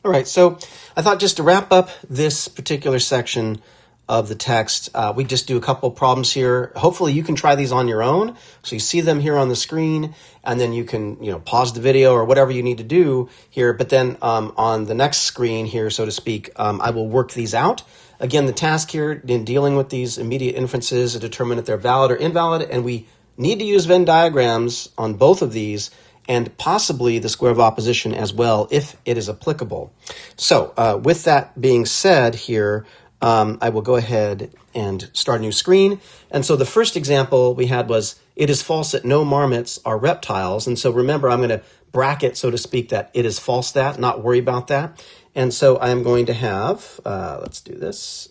All right, so I thought just to wrap up this particular section of the text, we just do a couple problems here. Hopefully you can try these on your own. So you see them here on the screen, and then you can pause the video or whatever you need to do here. But then on the next screen here, so to speak, I will work these out. Again, the task here in dealing with these immediate inferences is to determine if they're valid or invalid, and we need to use Venn diagrams on both of these, and possibly the square of opposition as well, if it is applicable. So with that being said here, I will go ahead and start a new screen. And so the first example we had was, it is false that no marmots are reptiles. And so remember, I'm going to bracket, so to speak, that it is false that, not worry about that. And so I'm going to have, let's do this,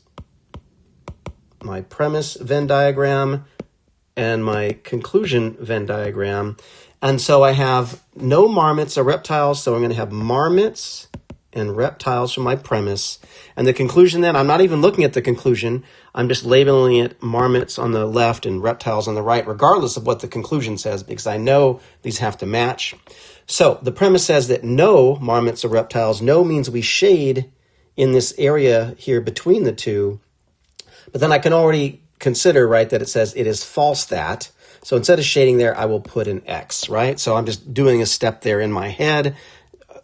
my premise Venn diagram and my conclusion Venn diagram. And so I have no marmots are reptiles, so I'm going to have marmots and reptiles for my premise. And the conclusion then, I'm not even looking at the conclusion, I'm just labeling it marmots on the left and reptiles on the right, regardless of what the conclusion says, because I know these have to match. So the premise says that no marmots are reptiles. No means we shade in this area here between the two. But then I can already consider, right, that it says it is false that. So instead of shading there, I will put an X, right? So I'm just doing a step there in my head.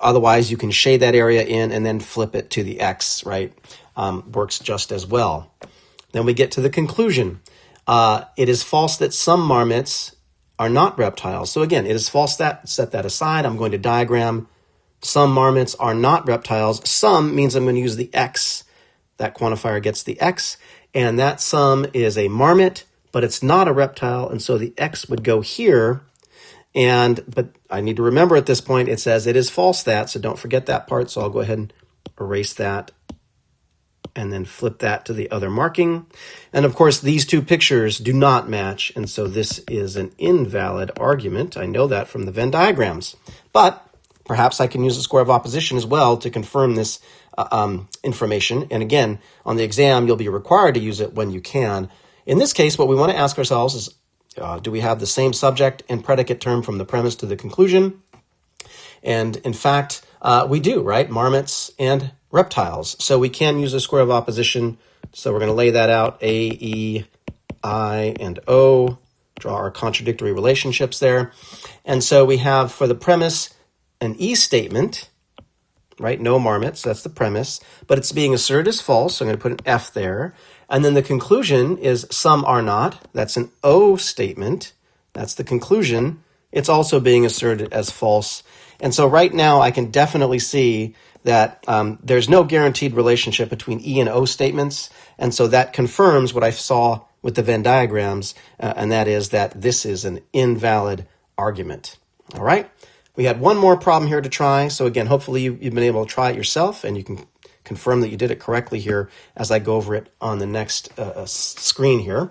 Otherwise, you can shade that area in and then flip it to the X, right? Works just as well. Then we get to the conclusion. It is false that some marmots are not reptiles. So again, it is false that, set that aside. I'm going to diagram. Some marmots are not reptiles. Some means I'm going to use the X. That quantifier gets the X. And that some is a marmot, but it's not a reptile, and so the X would go here. But I need to remember at this point, it says it is false that, so don't forget that part. So I'll go ahead and erase that and then flip that to the other marking. And of course, these two pictures do not match, and so this is an invalid argument. I know that from the Venn diagrams, but perhaps I can use the square of opposition as well to confirm this information. And again, on the exam, you'll be required to use it when you can. In this case, what we want to ask ourselves is, do we have the same subject and predicate term from the premise to the conclusion? And in fact, we do, right? Marmots and reptiles. So we can use a square of opposition. So we're going to lay that out, A, E, I, and O, draw our contradictory relationships there. And so we have for the premise an E statement, right? No marmots, that's the premise, but it's being asserted as false. So I'm going to put an F there. And then the conclusion is some are not. That's an O statement. That's the conclusion. It's also being asserted as false. And so right now I can definitely see that there's no guaranteed relationship between E and O statements. And so that confirms what I saw with the Venn diagrams, and that is that this is an invalid argument. All right. We had one more problem here to try. So again, hopefully you've been able to try it yourself, and you can confirm that you did it correctly here as I go over it on the next screen here.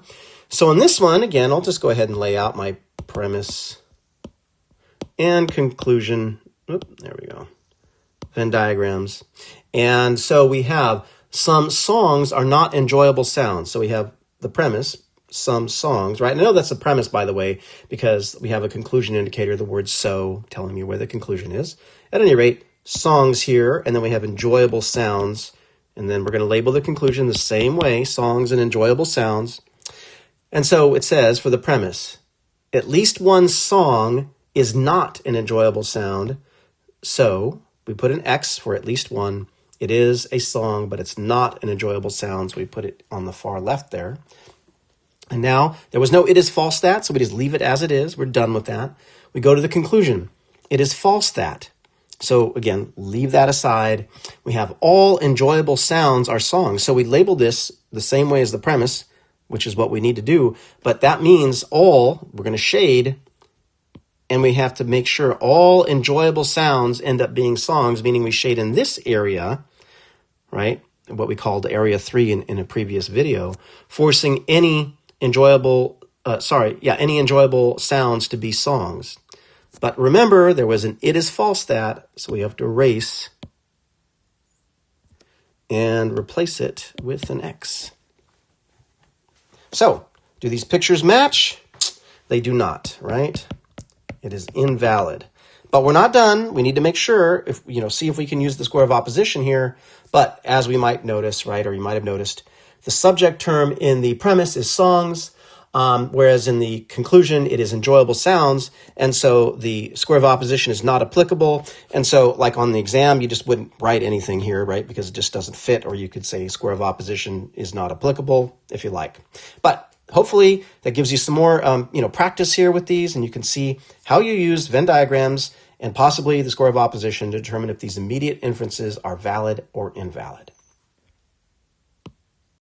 So in this one, again, I'll just go ahead and lay out my premise and conclusion. Oop, there we go. Venn diagrams. And so we have some songs are not enjoyable sounds. So we have the premise, some songs, right? And I know that's the premise, by the way, because we have a conclusion indicator, the word so, telling me where the conclusion is. At any rate, songs here, and then we have enjoyable sounds, and then we're going to label the conclusion the same way, songs and enjoyable sounds. And so it says for the premise, at least one song is not an enjoyable sound, so we put an X for at least one. It is a song, but it's not an enjoyable sound, so we put it on the far left there. And now there was no it is false that, so we just leave it as it is. We're done with that. We go to the conclusion. It is false that. So again, leave that aside. We have all enjoyable sounds are songs. So we label this the same way as the premise, which is what we need to do. But that means all, we're going to shade, and we have to make sure all enjoyable sounds end up being songs, meaning we shade in this area, right? What we called area 3 in a previous video, forcing any enjoyable sounds to be songs. But remember, there was an it is false that, so we have to erase and replace it with an X. So, do these pictures match? They do not, right? It is invalid. But we're not done. We need to make sure, see if we can use the square of opposition here. But as we might notice, right, or you might have noticed, the subject term in the premise is songs, whereas in the conclusion, it is enjoyable sounds. And so the square of opposition is not applicable. And so like on the exam, you just wouldn't write anything here, right? Because it just doesn't fit. Or you could say square of opposition is not applicable if you like. But hopefully that gives you some more, practice here with these, and you can see how you use Venn diagrams and possibly the square of opposition to determine if these immediate inferences are valid or invalid.